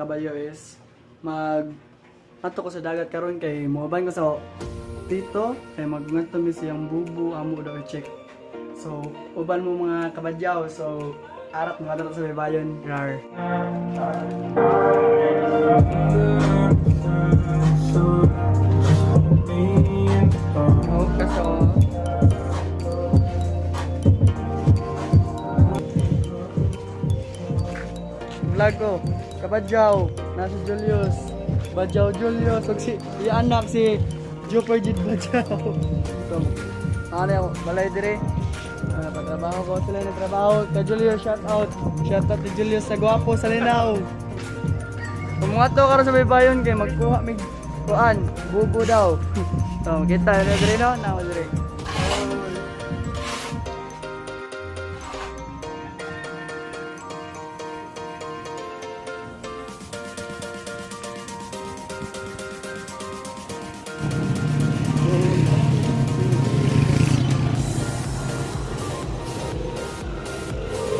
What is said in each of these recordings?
kabayo is ato ko sa dagat karon kay moban ko sa dito kay magnganto mi siyang bubu amo daw i-check. So uban mo mga kabadyaw, so arat mga dato sa bayon. Rar. Oh, kaso vlog ko, kabadyaw, nasa Julius, Badyaw Julius, ug si anak si Juperjid Badyaw. So, ano yung balay dire? Patrabaho ko sila na trabaho. Kay Julius, shout out to Julius sa gwapo sa Linaw. Kumunga to karon sa baybayon kay magkuha mig kuan, bubo daw. So, kita na dire no, na dire.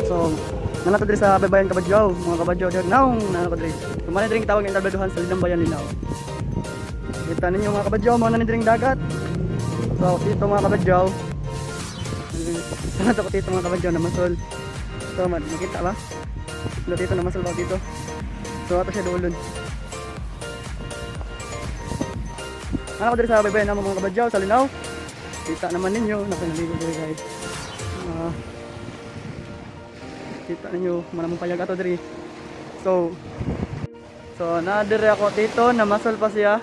So, nana ko diri sa baybayan Kabadyaw, mga kabadyaw diri naong nana ko diri. Tumani diri tawag ng tabladuhan sa Lidang Bayan Linaw. Kita ninyo mga kabadyaw, mga nani diri dagat. So, dito mga kabadyaw. Sana to ko dito mga kabadyaw na masol. So, makita ba? Dito na masol ba dito? So, ato siya dulon. Nana ko diri sa baybayan ng mga kabadyaw sa Linaw. Kita naman ninyo, nakanaligo diri guys. Kita ninyo manamong payag ato diri. So na-diri ako dito, namasol pa siya.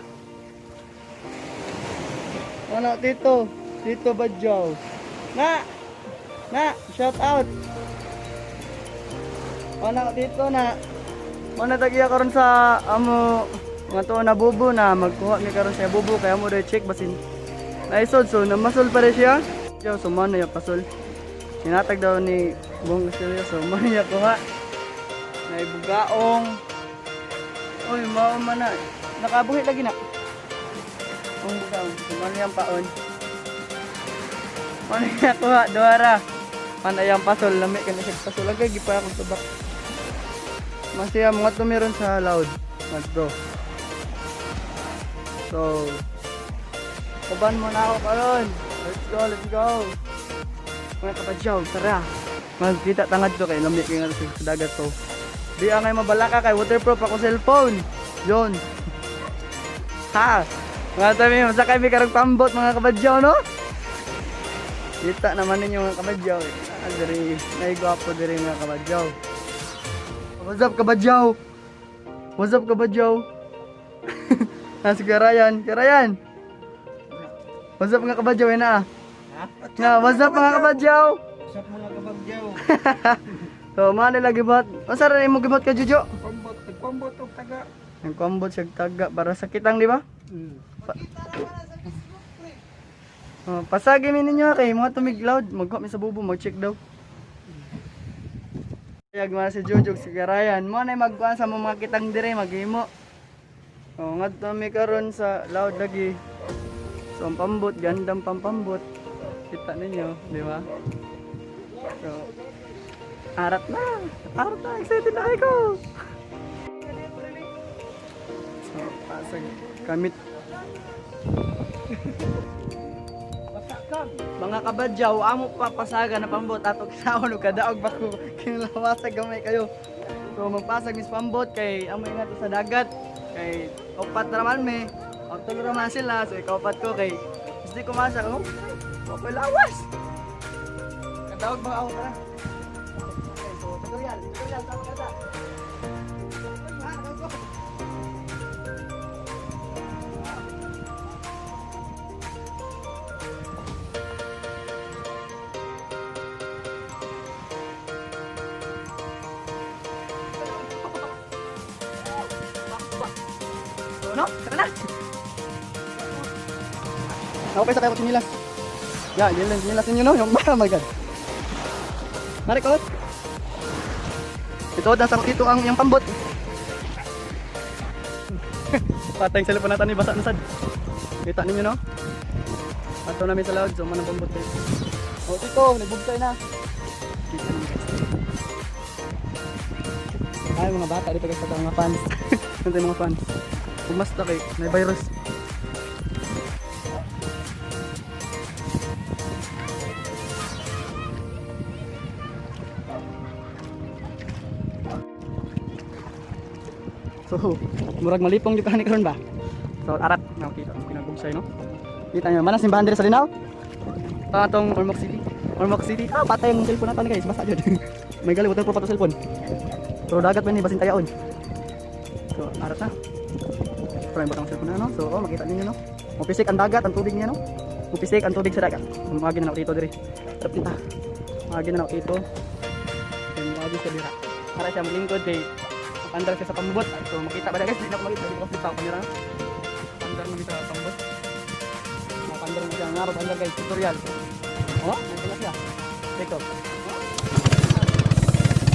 Ano dito? Dito Badyaw. Na, shout out. Ano dito na. Mana tagiya karon sa amo nga to na bubo na magkuha mi karon sa bubo kaya mo dai check basin. Naisod so namasol pa rin siya. Yo sumano ya pasol. Sinatag daw ni Bong seryoso, maniya ko ha. Naibugaong. Uy, mao man na. Nakabuhi lagi na. Ang bugaong, maniyang paon. Maniya ko ha, duara. Manayang pasol, lami ka na siya pasol. Lagay, gipa akong tubak. Masaya, mga tumiron sa loud. Magdo. So, kaban mo na ako karon. Let's go. Mga kabadyaw, tara. Magkita tangad to kay lamig kay nga sa dagat to. Di angay mabalaka kay waterproof ako cellphone. Yon. Ha. Mga tabi masakay mi karong pambot mga kabadyaw no. Kita naman ninyo mga kabadyaw. Diri nay gwapo diri mga kabadyaw. What's up kabadyaw? What's up kabadyaw? Nasi Karayan. What's up mga kabadyaw na? Ha? What's up mga kabadyaw? Sap mga kabagyaw. So, mana lagi bot? Unsa ra mo gibot ka Jujo? Pambot og taga. Ang kombot siya taga para sa kitang di ba? Pasagi mi ninyo kay mga tumig loud, magkuha mi sa bubo, mag-check daw. Kaya man si Jujog si Karayan, mo na magkuhan sa mga kitang dire maghimo. Oh, ngadto mi karon sa loud lagi. So, ang pambot, gandang pampambot. Kita ninyo, di ba? So, arat na, excited na ako. So, pasag kamit. Mga kabadyaw, amo papasaga na pambot ato kinahon og kadaog ba ko kinlawasag gamay kayo. So, magpasag mis pambot kay amo nga sa dagat kay upat naman me. Og tulo naman sila, so ikaw upat ko kay hindi ko masa oh. Okay, lawas. Kadaog ba ako tara? Okay, so tutorial sama kata. No, tara na. Okay, sakay ako sinilas. Ya, yun lang sinilas ninyo no, yung oh my god. Marikot. Ito nasa dito ang yung pambot. Patay sa cellphone natin ni basa na sad. Kita ninyo no? Ato namin sa loud, so manang pambot kayo. Oh, dito, nagbugtay na. Kita ninyo guys. Ay, mga bata dito guys, mga fans. Yan tayo mga fans. Pumasta kay may virus. So, murag malipong yung kahanin karon ba? So, arat. Nakakita ang pinagugsay, no? Kita nyo, manas simbahan diri sa Linaw? Atong Ormoc City. Ormoc City. Ah, patay yung cellphone natin guys. Basta dyan. May gali, waterproof pa to cellphone. Pero dagat man ni basin tayaon. So, arat na. Pero yung batang cellphone na, no? So, oh, makita ninyo, no? Mupisik ang dagat, ang tubig niya, no? Mupisik ang tubig sa dagat. Umagi na ako dito diri. Sarap kita. Umagi na ako dito. Umagi sa dira. Para siya maglingkod kay andar ka sa pambot. So makita ba guys, hindi na ako makita dito kasi sa camera. Andar mo dito sa pambot. Andar mo siya nga andar guys, tutorial. Oh, nandiyan siya. Dito.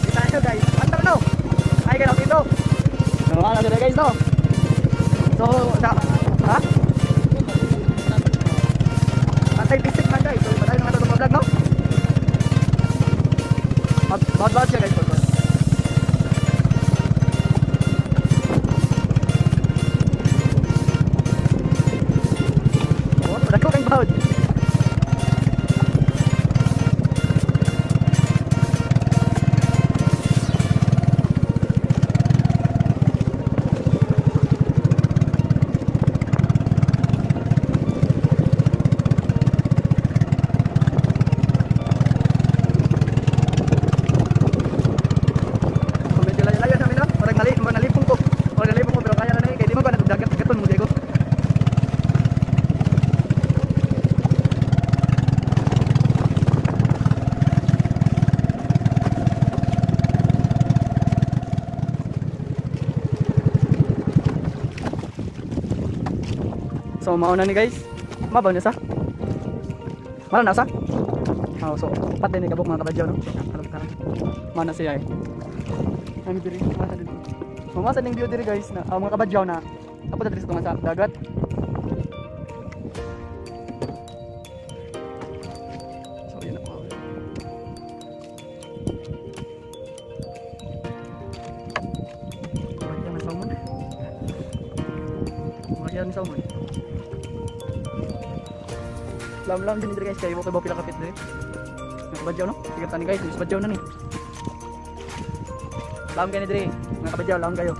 Kita nyo guys, andar no. Ay kayo dito. So ano dito guys no. So ha? Patay bisik na guys. So patay na ito vlog no. Bad siya guys. Dako kang bawd. Medyo layo-layo namin no. Parang nalipong ko pero kaya na kay di mo ba nagdagat gaton mo Diego. So mauna ni guys. Mabaw niya sa. Mara na sa. Oh, so patay ni kabuk mga kabadyaw no. So kalap-kalap. Mana siya eh. Kami diri, masa diri. So masa ning view diri guys na mga kabadyaw na apo ta diri sa tunga sa dagat. So yun ako. Bagyan na salmon. Bagyan na salmon. Lam din diri guys kay mo kay pila kapit diri. Nga kabadyaw no? Sigat tani guys, badyaw na ni. Lam kay ni diri, nga kabadyaw lam kayo.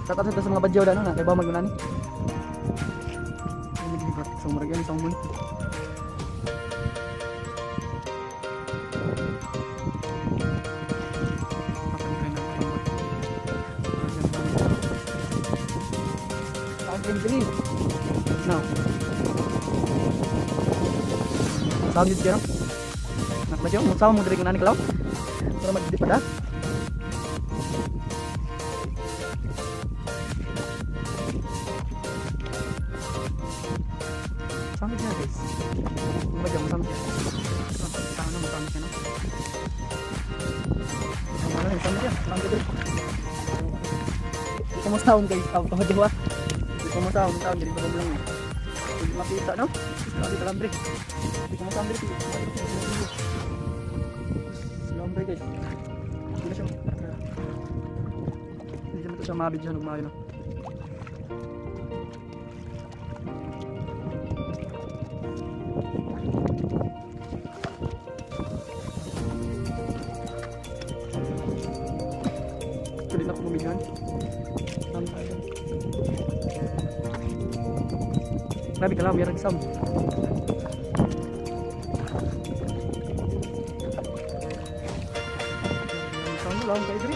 Tatat sa mga badyaw dano na kay ba magunani. Ini gibat sa murag yan sa mun. Now. Sound yun kaya nakmadyo, magsawa mo diri ko nani kalaw para magdi pa da sound yun guys magmadyo, sound yun sound yun sound yun sound yun kumustaon guys, kamadyo ha kumustaon, sound yun ito lang mapita no? Mapita lang break hindi ko masambil ito lambre guys hindi na siya hindi naman ito siya mabidyan huwag no? ito din ako bumidyan grabe ka lang mayroon sam lang kay diri.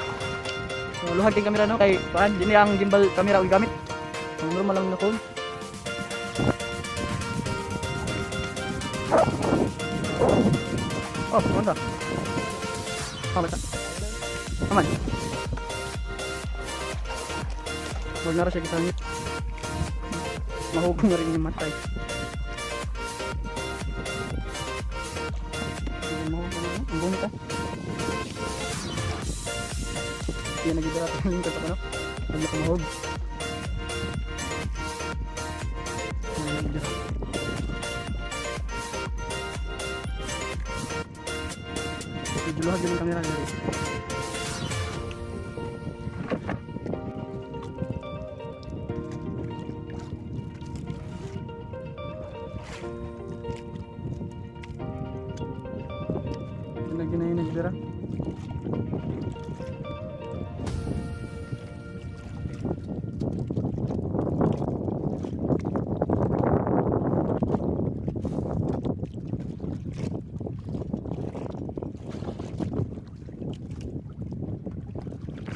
So luhag ting kamera no kay paan dinhi ang gimbal kamera ug gamit. Ang normal lang na phone. Oh, onda. Apa ta? Aman. Wag na ra siya kisangit. Mahugong na rin yung matay. Ang bunit ah. Yan nagiging natin yung lingkod ako no? Pag nakumahog iduluhan din yung camera nila Lagi na yun nagbira.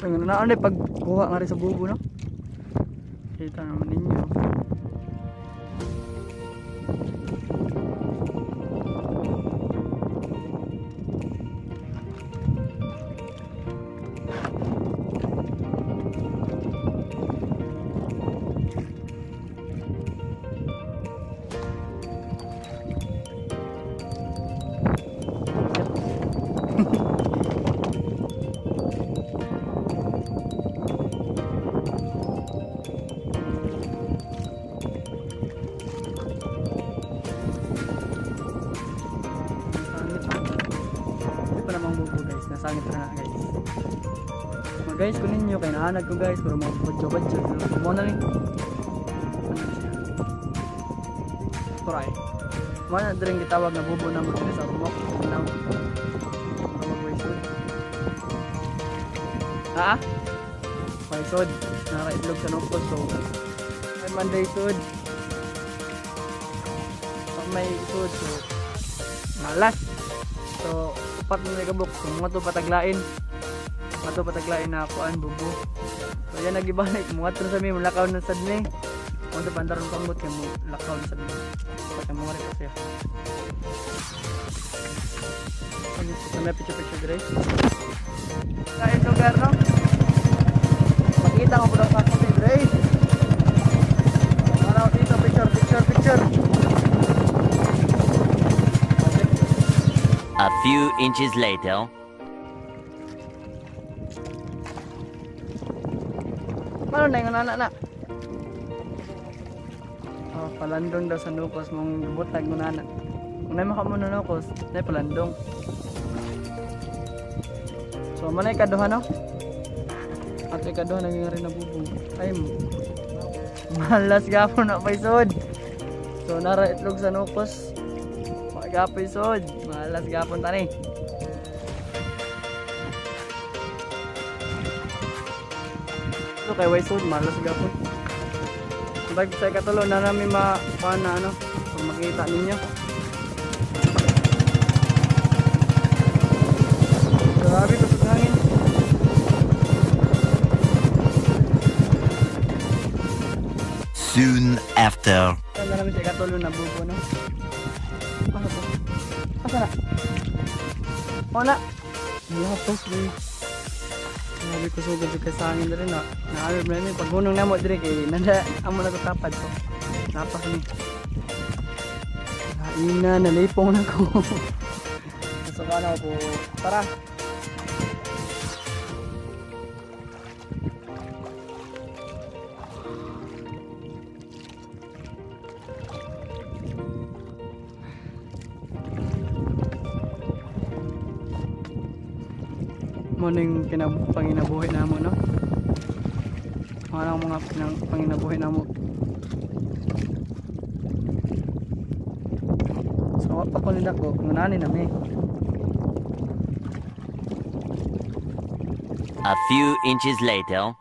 So yun na ano pagkuha nga rin sa bubo, no? Kita naman ninyo. Nasangit na guys. Mga guys, kunin nyo kay naanag ko guys, pero mga badyo-badyo. Mo na rin. Try. Mo na rin gitawag na bubo na mga sa rumok. Now. Mag-waysod. Ha? Waysod. Naka-itlog sa nukos. So, may Monday sud. Pag may sud, so malas. So, upat mo na kabuk. So, mga to pataglain. Mga to pataglain na kuan bubo. So, yan nagibalik. Mga to sa mi, mulakaw na sad ni. Mga to pandaron pambot kaya mulakaw na sad ni. Pati mga rin kasi. Sa may picture dire. Sa ito lugar, no? Makita ko po daw sa ako dire. Araw dito, picture. A few inches later. Ano na yung anak? Oh, palandong daw sa nukos mong butag mo nana. Kung na maka mo na nukos, na palandong. So, manay kaduha, no? At ikaduha naging rin na bubo. Ay, malas gapon na paisod. So, nara itlog sa nukos. Magapoy sod. Malas gapon tani. Ito kay Waysod, malas gapon. Bag sa katulo na namin makuha na ano, kung makita ninyo. Grabe kusog hangin. Soon after. Yan na namin sa katulo na bubo, no? Ano to? Asa na? Wala. Lapos din. Sabi ko sugod sa hangin na rin na. Naamir na rin. Paghunong na mo dire kay nanda amo na tapad ko. Napas ni. Ina, nalipong na ko. Nasuka na ako. Tara. Muning panginabuhi namo, no? Mga panginabuhi namo. So pa ko nila ko ngunani na mi. A few inches later.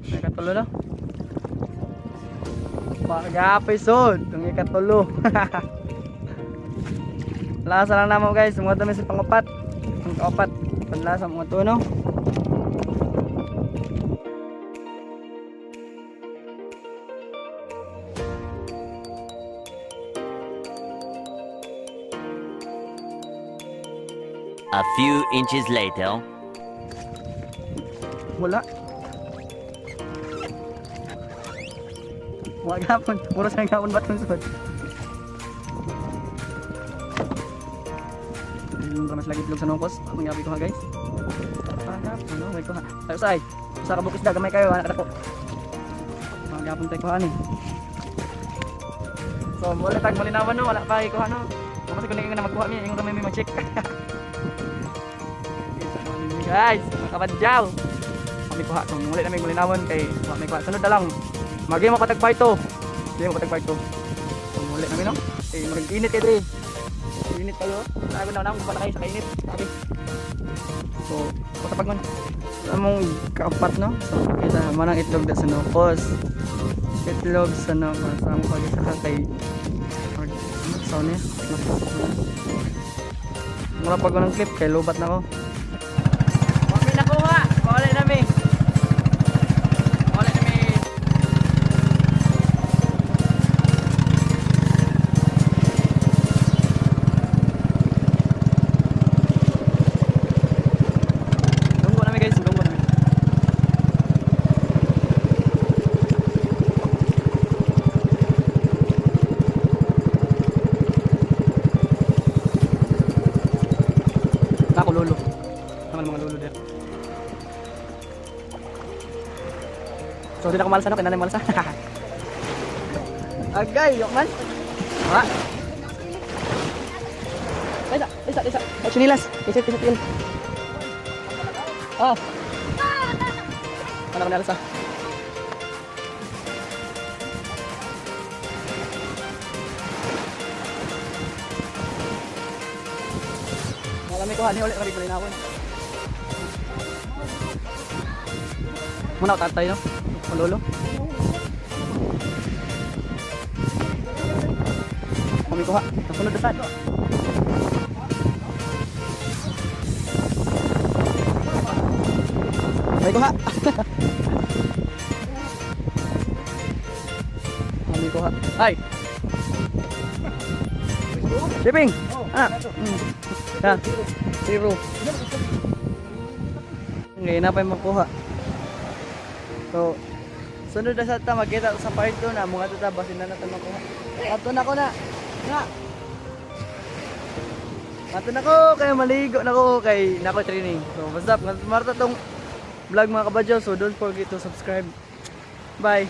May katulo na. Pagapay sod, itong ikatulo. Lasa lang namo guys, mga dami sa pangapat. Ang kapat, panlasa mga to, no? A few inches later. Wala. Wala gapon, puro sa gapon batong sud. Yung ramas lagi itlog sa nungkos, mangyari ko ha guys. Pagapon, no? May ko ha. Tayo say. Sa kabukis da, gamay kayo, anak ko. Pagapon tayo ko ha ni. So, muli tag malinawan, no? Wala pa ikuha, no? Kasi kung naging na magkuha niya, yung ramay may mag-check. Guys, mga kabadyaw. Kami kuha itong muli na may malinawan kay may kuha. Sunod na lang. Maging mapatagpa ito. Hindi mo patag part 2. So muli namin no. Eh mag-init kayo eh. Init kayo. Lago na kung pala kayo sa kainit. Sabi. So patapag man. Among kaapat no. So kita manang itlog da sa no. Pause. Itlog sa no. Sa mo pag isa ka kay sound niya. Mura pag ko ng clip kay lubat na ko. Kami nakuha. Wala namin. Wala namin. Dunggo namin guys. Dunggo namin. Ako lolo. Naman mga lolo dito. So din ako malasa no, kailangan malasa. Agay, yok man. Ha? Isa. Ay, sinilas. Isa. Oh. Ano ko nalasa? Malami ko hani ulit kami pala na ako. Muna ko tatay no. Malolo. Kami kuha. Nasunod na sad. May kuha. Kami kuha. Ay. Shipping. Ah. Ha. Zero. Ngayon na pa yung makuha. So, sunod na sa ta magkita sa part 2 na mga tuta basin na natin makuha. Ato na ko na. Nga. Ato na ko kay maligo na ko kay nako training. So, basta marta tong vlog mga kabadyo. So, don't forget to subscribe. Bye.